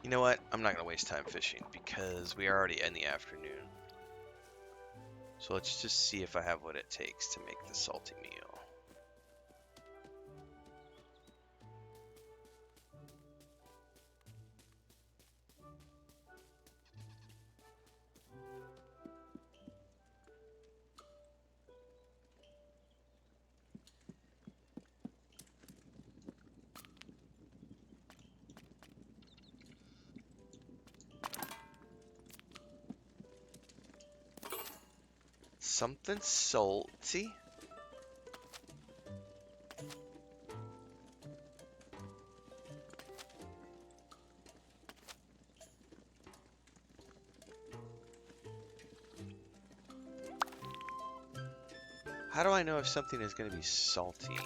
You know what? I'm not going to waste time fishing because we are already in the afternoon. So let's just see if I have what it takes to make the salty meal. Something salty? How do I know if something is going to be salty?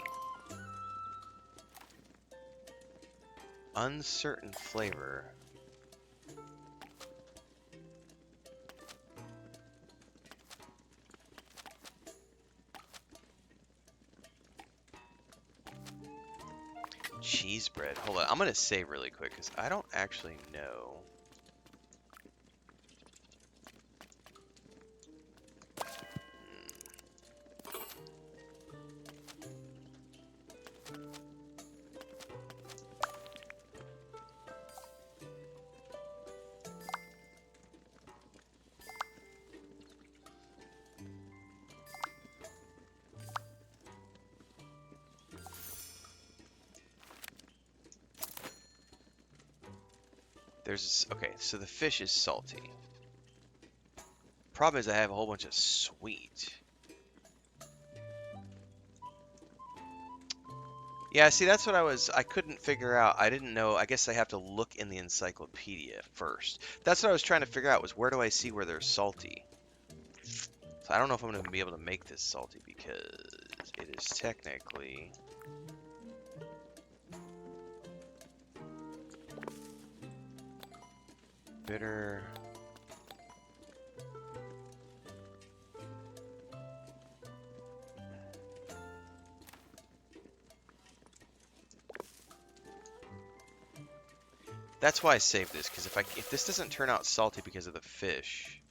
Uncertain flavor. Cheese bread. Hold on. I'm going to save really quick because I don't actually know. Okay, so the fish is salty. Problem is I have a whole bunch of sweet. Yeah, see, that's what I couldn't figure out. I didn't know. I guess I have to look in the encyclopedia first. That's what I was trying to figure out was where do I see where they're salty? So I don't know if I'm going to be able to make this salty because it is technically... bitter. That's why I saved this, because if this doesn't turn out salty because of the fish...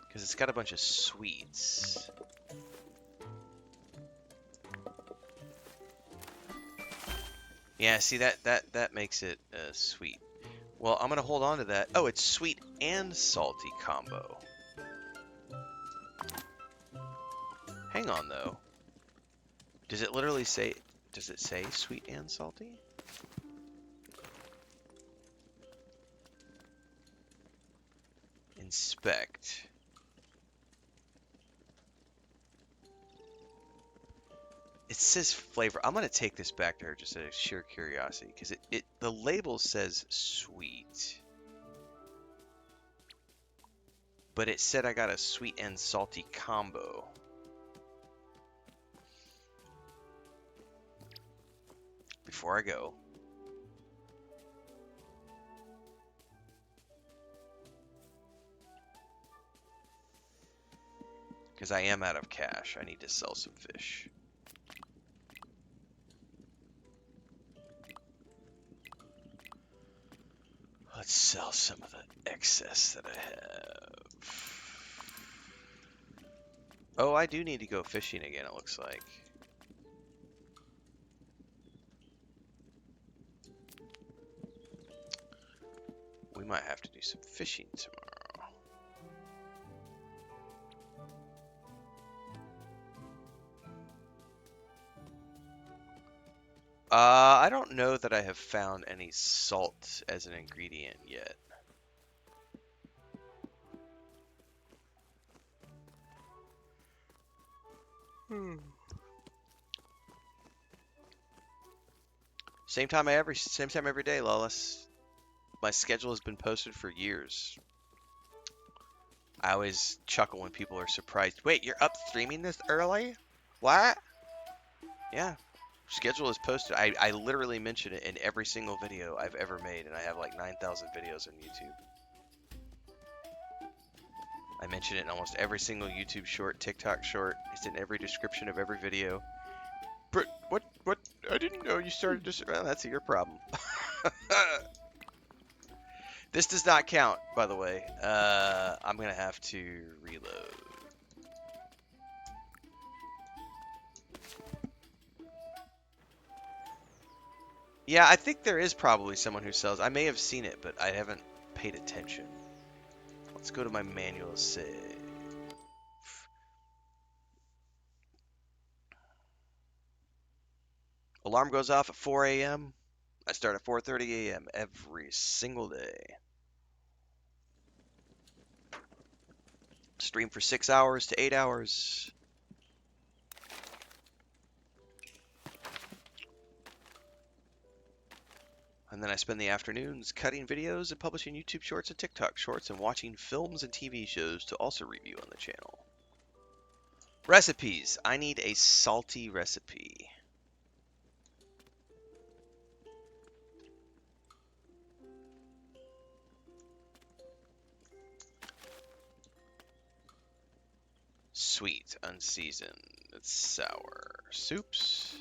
Because it's got a bunch of sweets. Yeah, see, that makes it sweet. Well, I'm going to hold on to that. Oh, it's sweet and salty combo. Hang on, though. Does it literally say... Does it say sweet and salty? Inspect. It says flavor. I'm going to take this back to her just out of sheer curiosity. Because the label says sweet. But it said I got a sweet and salty combo. Before I go. Because I am out of cash. I need to sell some fish. Let's sell some of the excess that I have. Oh, I do need to go fishing again, it looks like. We might have to do some fishing tomorrow. I don't know that I have found any salt as an ingredient yet. Same time every day, Lawless. My schedule has been posted for years. I always chuckle when people are surprised. Wait, you're up streaming this early? What? Yeah. Schedule is posted. I literally mention it in every single video I've ever made, and I have like 9,000 videos on YouTube. I mention it in almost every single YouTube short, TikTok short. It's in every description of every video. But what? I didn't know you started this. Well, that's your problem. This does not count, by the way. I'm gonna have to reload. Yeah, I think there is probably someone who sells. I may have seen it, but I haven't paid attention. Let's go to my manual save. Alarm goes off at 4 a.m. I start at 4:30 a.m. every single day. Stream for 6 hours to 8 hours. And then I spend the afternoons cutting videos and publishing YouTube shorts and TikTok shorts and watching films and TV shows to also review on the channel. Recipes. I need a salty recipe. Sweet, unseasoned, it's sour. Soups.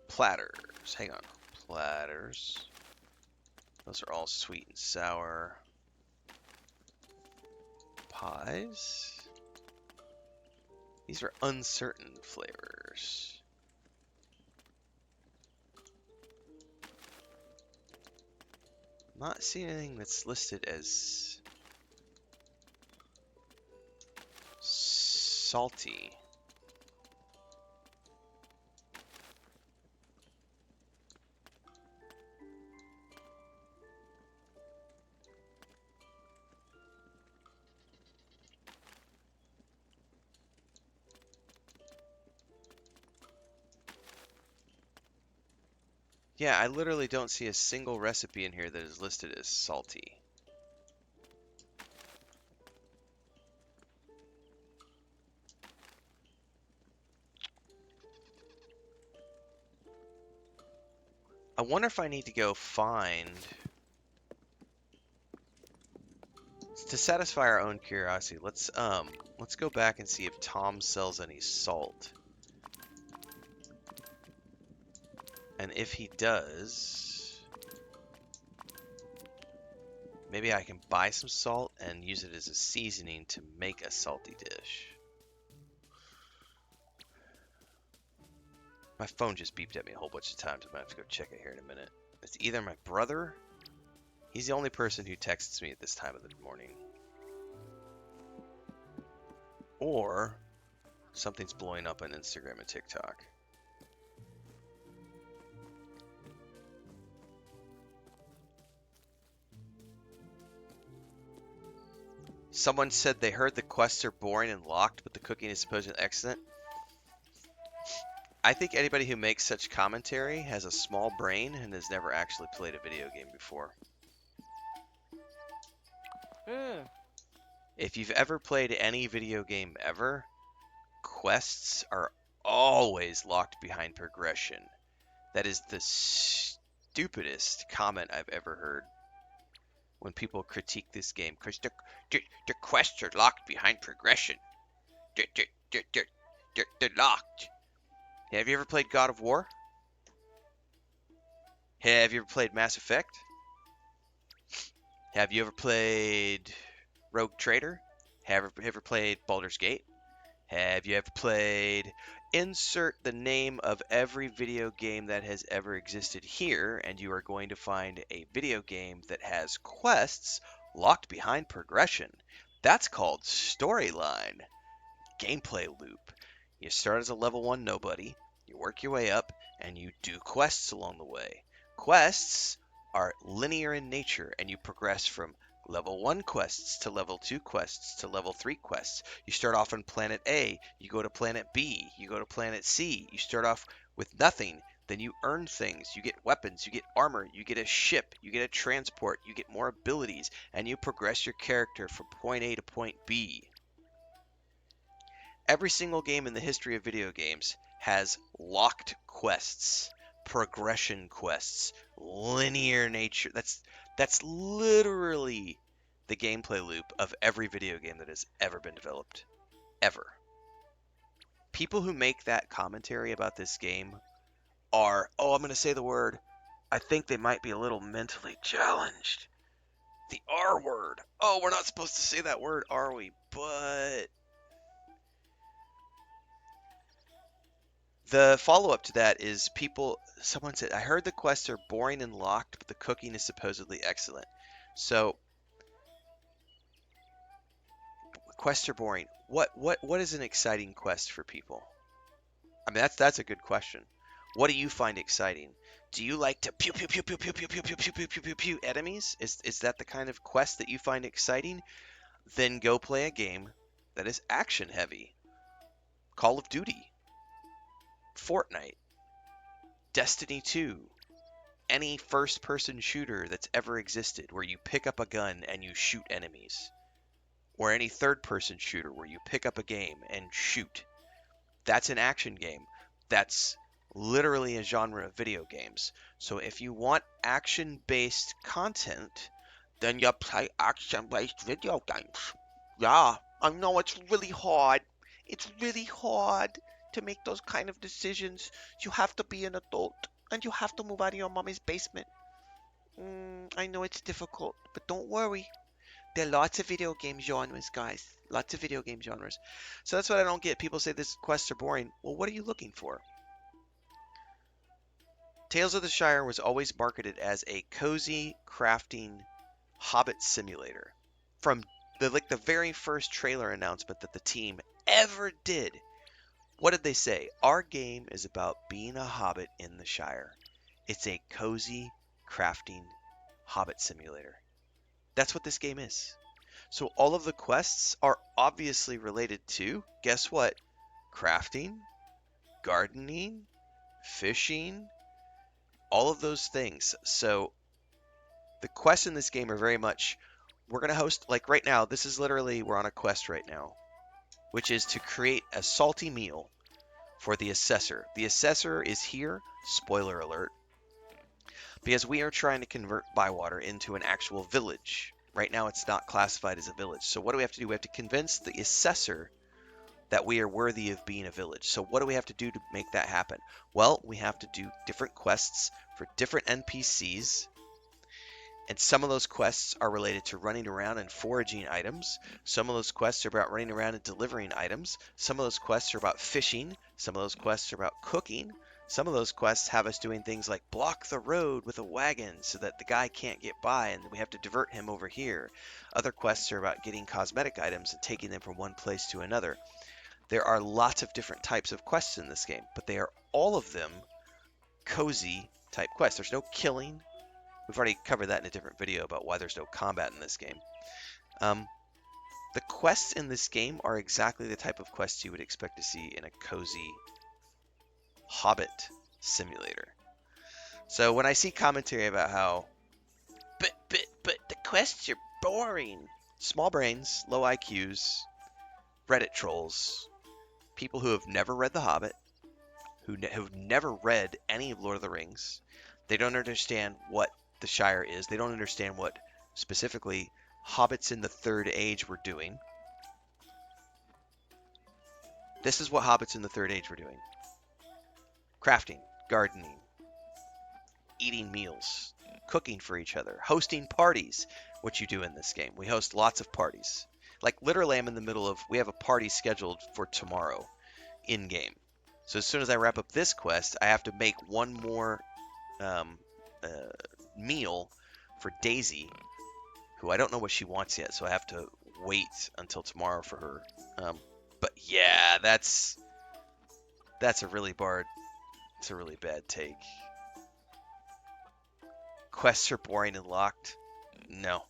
Platters. Hang on. Platters. Those are all sweet and sour. Pies. These are uncertain flavors. I'm not seeing anything that's listed as salty. Yeah, I literally don't see a single recipe in here that is listed as salty. I wonder if I need to go find... To satisfy our own curiosity, let's go back and see if Tom sells any salt. And if he does, maybe I can buy some salt and use it as a seasoning to make a salty dish. My phone just beeped at me a whole bunch of times. I'm gonna have to go check it here in a minute. It's either my brother. He's the only person who texts me at this time of the morning. Or something's blowing up on Instagram and TikTok. Someone said they heard the quests are boring and locked, but the cooking is supposedly excellent. I think anybody who makes such commentary has a small brain and has never actually played a video game before. If you've ever played any video game ever, quests are always locked behind progression. That is the stupidest comment I've ever heard when people critique this game. Because the quests are locked behind progression. They're locked. Have you ever played God of War? Have you ever played Mass Effect? Have you ever played Rogue Trader? Have you ever played Baldur's Gate? Have you ever played... Insert the name of every video game that has ever existed here, and you are going to find a video game that has quests locked behind progression. That's called storyline. Gameplay loop. You start as a level 1 nobody, you work your way up, and you do quests along the way. Quests are linear in nature, and you progress from level 1 quests to level 2 quests to level 3 quests. You start off on planet A, you go to planet B, you go to planet C. You start off with nothing, then you earn things. You get weapons, you get armor, you get a ship, you get a transport, you get more abilities, and you progress your character from point A to point B. Every single game in the history of video games has locked quests, progression quests, linear nature. That's literally the gameplay loop of every video game that has ever been developed. Ever. People who make that commentary about this game are, oh, I'm going to say the word, I think they might be a little mentally challenged. The R word. Oh, we're not supposed to say that word, are we? But the follow-up to that is someone said, I heard the quests are boring and locked, but the cooking is supposedly excellent. So, quests are boring. What is an exciting quest for people? I mean, that's a good question. What do you find exciting? Do you like to pew pew pew pew pew pew pew pew pew pew pew pew pew enemies? Is that the kind of quest that you find exciting? Then go play a game that is action heavy. Call of Duty, Fortnite, Destiny 2, any first-person shooter that's ever existed where you pick up a gun and you shoot enemies, or any third-person shooter where you pick up a game and shoot. That's an action game. That's literally a genre of video games. So if you want action-based content, then you play action-based video games. Yeah, I know it's really hard. It's really hard to make those kind of decisions. You have to be an adult, and you have to move out of your mommy's basement. I know it's difficult, but don't worry. There are lots of video game genres, guys. Lots of video game genres. So that's what I don't get. People say this quests are boring. Well, what are you looking for? Tales of the Shire was always marketed as a cozy, crafting Hobbit simulator. From the very first trailer announcement that the team ever did, what did they say? Our game is about being a hobbit in the Shire. It's a cozy, crafting Hobbit simulator. That's what this game is. So all of the quests are obviously related to, guess what? Crafting, gardening, fishing, all of those things. So the quests in this game are very much, we're going to host, like right now, this is literally, we're on a quest right now, which is to create a salty meal for the assessor. The assessor is here, spoiler alert, because we are trying to convert Bywater into an actual village. Right now it's not classified as a village. So what do we have to do? We have to convince the assessor that we are worthy of being a village. So what do we have to do to make that happen? Well, we have to do different quests for different NPCs. And some of those quests are related to running around and foraging items. Some of those quests are about running around and delivering items. Some of those quests are about fishing. Some of those quests are about cooking. Some of those quests have us doing things like block the road with a wagon so that the guy can't get by and we have to divert him over here. Other quests are about getting cosmetic items and taking them from one place to another. There are lots of different types of quests in this game, but they are all of them cozy type quests. There's no killing. We've already covered that in a different video about why there's no combat in this game. The quests in this game are exactly the type of quests you would expect to see in a cozy Hobbit simulator. So when I see commentary about how, but the quests are boring. Small brains, low IQs, Reddit trolls, people who have never read The Hobbit, who have never read any of Lord of the Rings. They don't understand what the Shire is. They don't understand what specifically hobbits in the Third Age were doing. This is what hobbits in the Third Age were doing. Crafting, gardening, eating meals, cooking for each other, hosting parties, which you do in this game. We host lots of parties. Like literally I'm in the middle of, we have a party scheduled for tomorrow in game. So as soon as I wrap up this quest, I have to make one more meal for Daisy, who I don't know what she wants yet, so I have to wait until tomorrow for her. But yeah, that's a really bad take. Quests are boring and locked? No.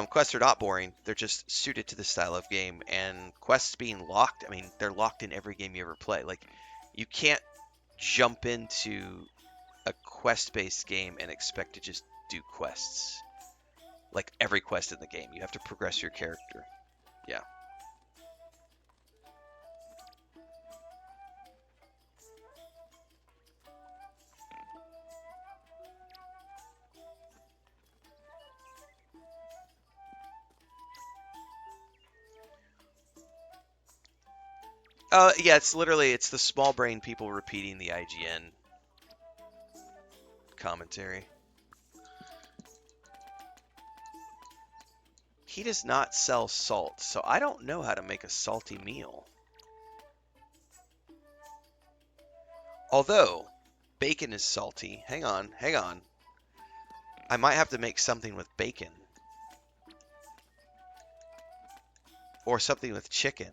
Quests are not boring. They're just suited to the style of game. And quests being locked, I mean, they're locked in every game you ever play. Like, you can't jump into a quest-based game and expect to just do quests. Like every quest in the game. You have to progress your character. Yeah. Yeah, it's the small brain people repeating the IGN commentary. He does not sell salt, so I don't know how to make a salty meal. Although, bacon is salty. Hang on, hang on. I might have to make something with bacon. Or something with chicken.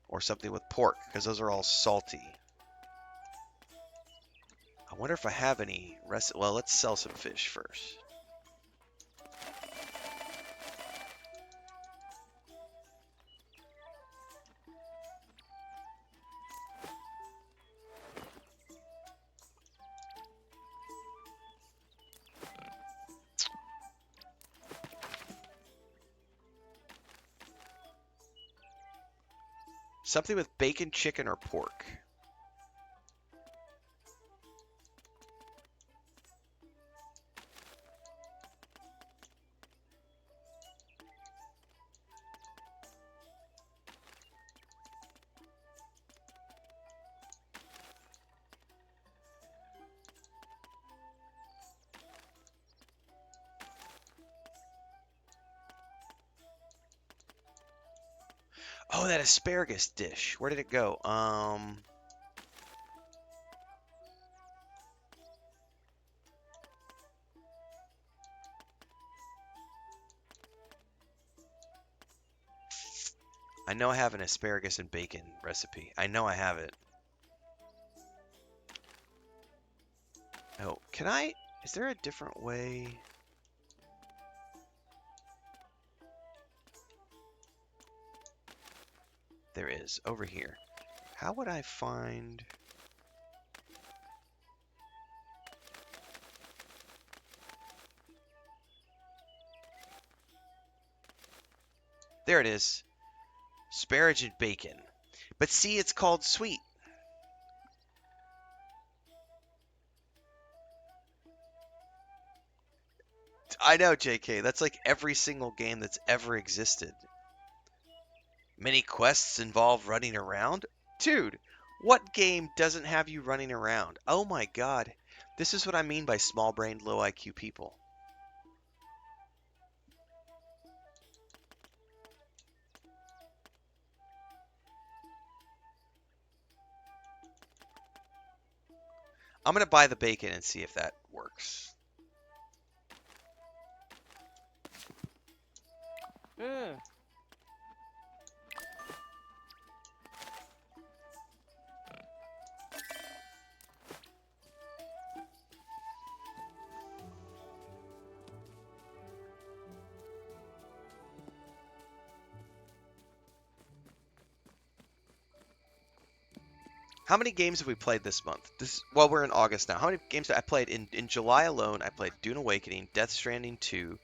Or something with pork, because those are all salty. I wonder if I have any Well, let's sell some fish first. Something with bacon, chicken, or pork. Oh, that asparagus dish. Where did it go? I know I have an asparagus and bacon recipe. I know I have it. Oh, can I? Is there a different way? There is, over here. How would I find... There it is. Asparagus and bacon. But see, it's called sweet. I know, JK. That's like every single game that's ever existed. Many quests involve running around? Dude, what game doesn't have you running around? Oh my god. This is what I mean by small-brained, low IQ people. I'm going to buy the bacon and see if that works. Mm. How many games have we played this month? Well, we're in August now. How many games did I played in July alone? I played Dune Awakening, Death Stranding 2,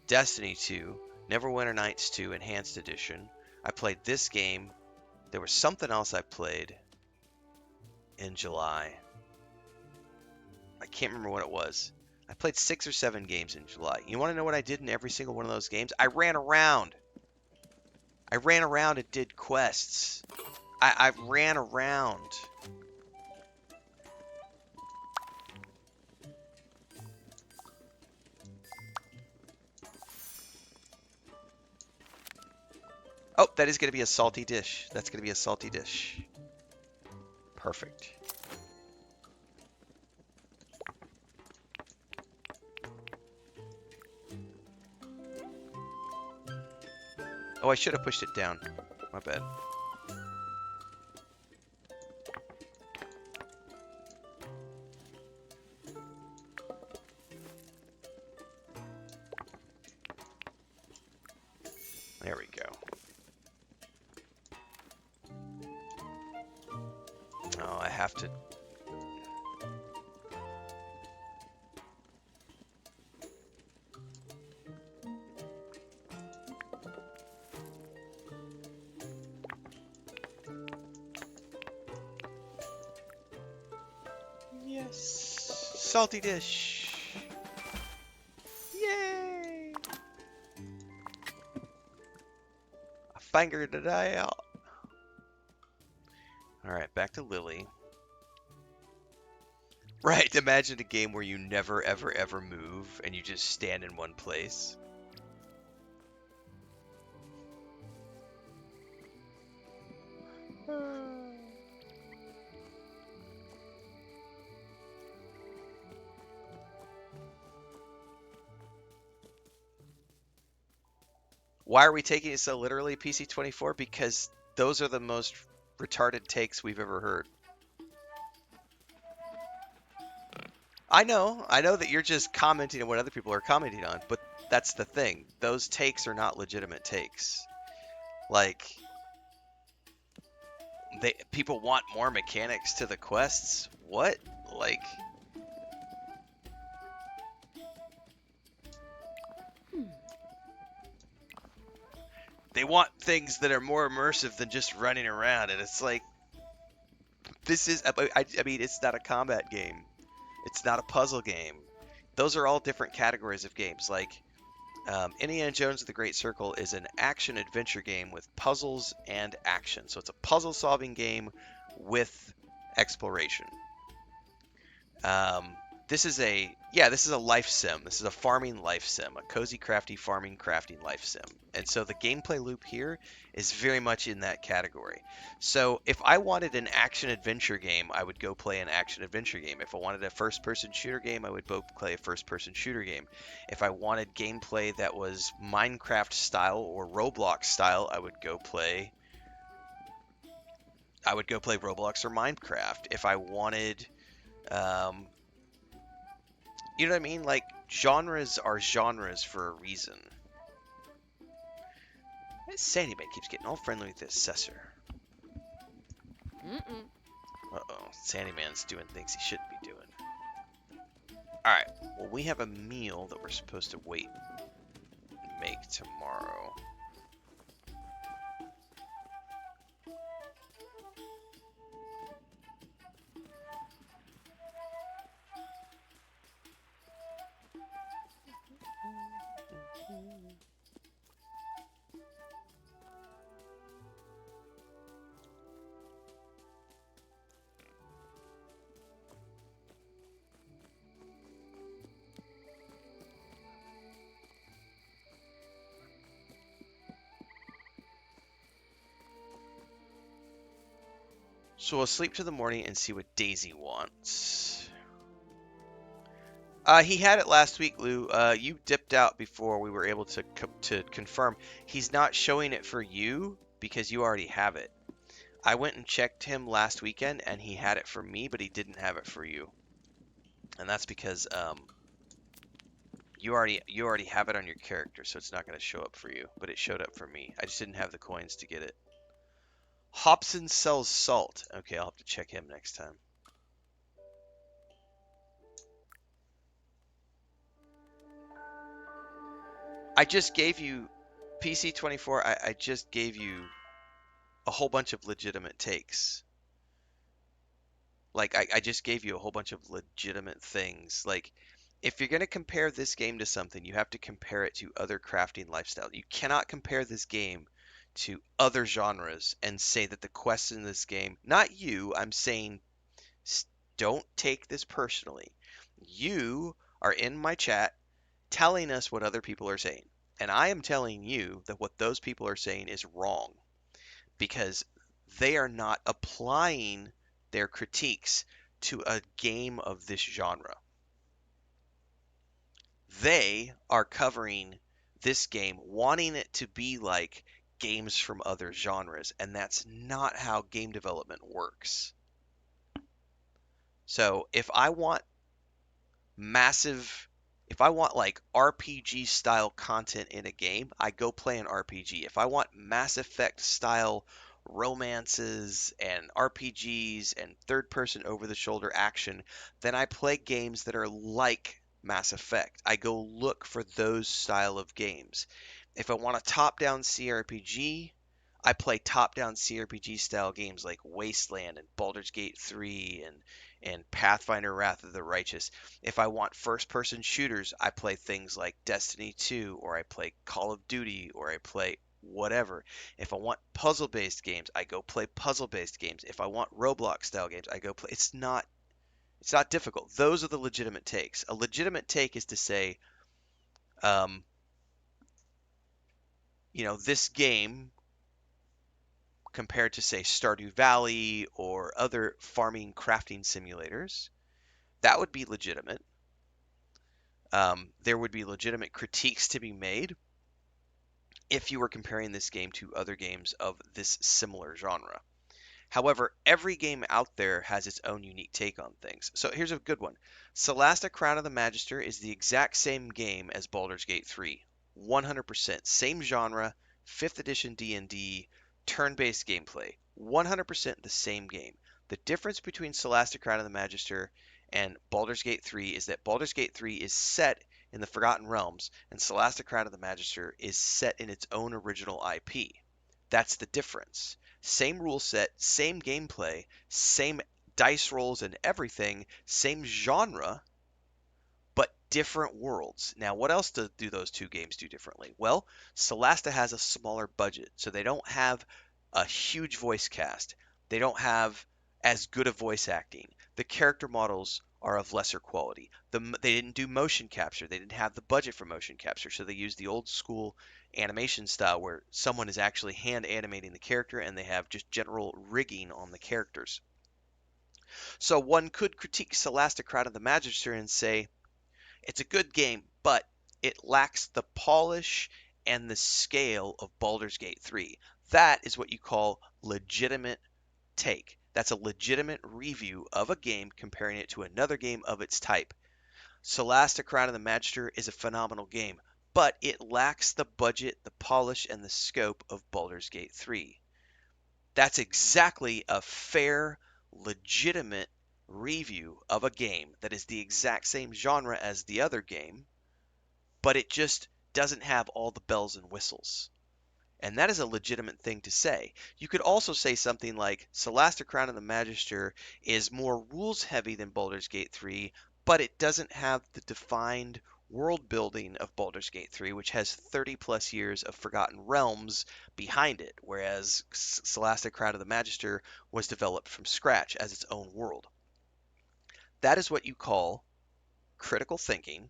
Destiny 2, Neverwinter Nights 2 Enhanced Edition. I played this game. There was something else I played in July. I can't remember what it was. I played 6 or 7 games in July. You want to know what I did in every single one of those games? I ran around. I ran around and did quests. I ran around. Oh, that is going to be a salty dish. That's going to be a salty dish. Perfect. Oh, I should have pushed it down. My bad. There we go. Oh, I have to... Yes! Salty dish! Yay! A Banger to die out. All right, back to Lily. Right, imagine a game where you never, ever, ever move and you just stand in one place. Why are we taking it so literally, PC24? Because those are the most retarded takes we've ever heard. I know that you're just commenting on what other people are commenting on, but that's the thing. Those takes are not legitimate takes. Like, people want more mechanics to the quests. What? Like, they want things that are more immersive than just running around, and it's like, this is. I mean, it's not a combat game. It's not a puzzle game. Those are all different categories of games. Like, Indiana Jones and the Great Circle is an action adventure game with puzzles and action. So it's a puzzle solving game with exploration. Um, this is a life sim. This is a farming life sim, a cozy, crafty farming crafting life sim. And so the gameplay loop here is very much in that category. So if I wanted an action adventure game, I would go play an action adventure game. If I wanted a first person shooter game, I would go play a first person shooter game. If I wanted gameplay that was Minecraft style or Roblox style, I would go play Roblox or Minecraft. If I wanted um, you know what I mean? Like, genres are genres for a reason. Sandyman keeps getting all friendly with the assessor. Mm-mm. Uh-oh. Sandyman's doing things he shouldn't be doing. Alright. Well, we have a meal that we're supposed to wait and make tomorrow. So we'll sleep to the morning and see what Daisy wants. He had it last week, Lou. You dipped out before we were able to confirm. He's not showing it for you because you already have it. I went and checked him last weekend, and he had it for me, but he didn't have it for you. And that's because you already have it on your character, so it's not going to show up for you. But it showed up for me. I just didn't have the coins to get it. Hobson sells salt. Okay, I'll have to check him next time. I just gave you PC24. I just gave you a whole bunch of legitimate takes. Like, I just gave you a whole bunch of legitimate things. Like, if you're going to compare this game to something, you have to compare it to other crafting lifestyle. You cannot compare this game to other genres and say that the quests in this game, not you, I'm saying don't take this personally. You are in my chat telling us what other people are saying. And I am telling you that what those people are saying is wrong because they are not applying their critiques to a game of this genre. They are covering this game, wanting it to be like games from other genres, and that's not how game development works. So massive, if I want like RPG style content in a game, I go play an RPG. If I want Mass Effect style romances and RPGs and third person over the shoulder action, then I play games that are like Mass Effect. I go look for those style of games. If I want a top down CRPG, I play top down CRPG style games like Wasteland and Baldur's Gate 3 and Pathfinder Wrath of the Righteous. If I want first person shooters, I play things like Destiny 2 or I play Call of Duty or I play whatever. If I want puzzle-based games, I go play puzzle-based games. If I want Roblox-style games, I go play. It's not difficult. Those are the legitimate takes. A legitimate take is to say, um, this game compared to say Stardew Valley or other farming crafting simulators, that would be legitimate. There would be legitimate critiques to be made if you were comparing this game to other games of this similar genre. However, every game out there has its own unique take on things. So here's a good one. Celasta Crown of the Magister is the exact same game as Baldur's Gate 3. 100%. Same genre, 5th edition D&D, turn-based gameplay. 100% the same game. The difference between Celasta Crown of the Magister and Baldur's Gate 3 is that Baldur's Gate 3 is set in the Forgotten Realms, and Celasta Crown of the Magister is set in its own original IP. That's the difference. Same rule set, same gameplay, same dice rolls and everything, same genre, but different worlds. Now, what else do those two games do differently? Well, Celasta has a smaller budget, so they don't have a huge voice cast. They don't have as good of voice acting. The character models are of lesser quality. They didn't do motion capture. They didn't have the budget for motion capture, so they used the old school animation style where someone is actually hand animating the character and they have just general rigging on the characters. So one could critique Celasta Crown of the Magister and say, it's a good game, but it lacks the polish and the scale of Baldur's Gate 3. That is what you call legitimate take. That's a legitimate review of a game comparing it to another game of its type. Celasta Crown of the Magister is a phenomenal game, but it lacks the budget, the polish, and the scope of Baldur's Gate 3. That's exactly a fair, legitimate review of a game that is the exact same genre as the other game, but it just doesn't have all the bells and whistles. And that is a legitimate thing to say. You could also say something like Celasta Crown of the Magister is more rules heavy than Baldur's Gate 3, but it doesn't have the defined world building of Baldur's Gate 3, which has 30 plus years of Forgotten Realms behind it, whereas Celasta Crown of the Magister was developed from scratch as its own world. That is what you call critical thinking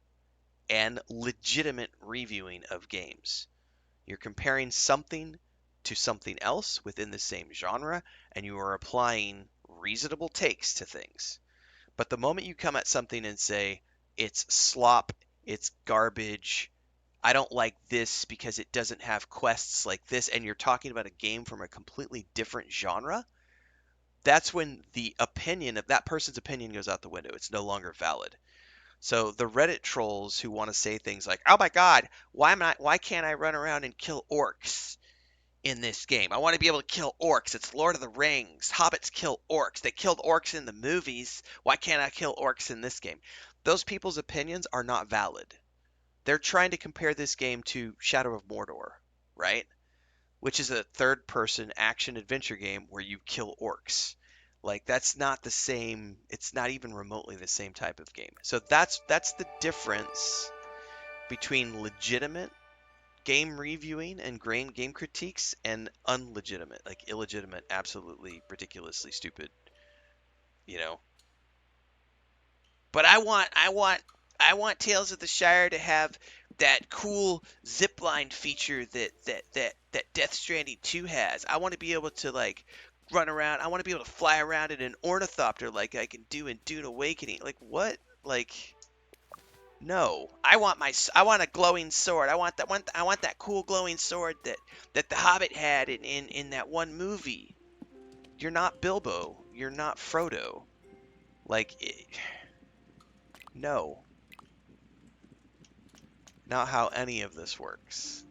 and legitimate reviewing of games. You're comparing something to something else within the same genre, and you are applying reasonable takes to things. But the moment you come at something and say, it's slop, it's garbage, I don't like this because it doesn't have quests like this, and you're talking about a game from a completely different genre, that's when the opinion of that person's opinion goes out the window. It's no longer valid. So the Reddit trolls who want to say things like, "Oh my God, why can't I run around and kill orcs in this game? I want to be able to kill orcs. It's Lord of the Rings. Hobbits kill orcs. They killed orcs in the movies. Why can't I kill orcs in this game?" Those people's opinions are not valid. They're trying to compare this game to Shadow of Mordor, right? Which is a third-person action adventure game where you kill orcs. Like that's not the same. It's not even remotely the same type of game. So that's the difference between legitimate game reviewing and game critiques and unlegitimate, like illegitimate, absolutely ridiculously stupid, you know. But I want Tales of the Shire to have that cool zipline feature that Death Stranding 2 has. I want to be able to like run around. I want to be able to fly around in an ornithopter like I can do in Dune Awakening. Like what? Like no. I want a glowing sword. I want that cool glowing sword that the Hobbit had in that one movie. You're not Bilbo. You're not Frodo. Like no. Not how any of this works.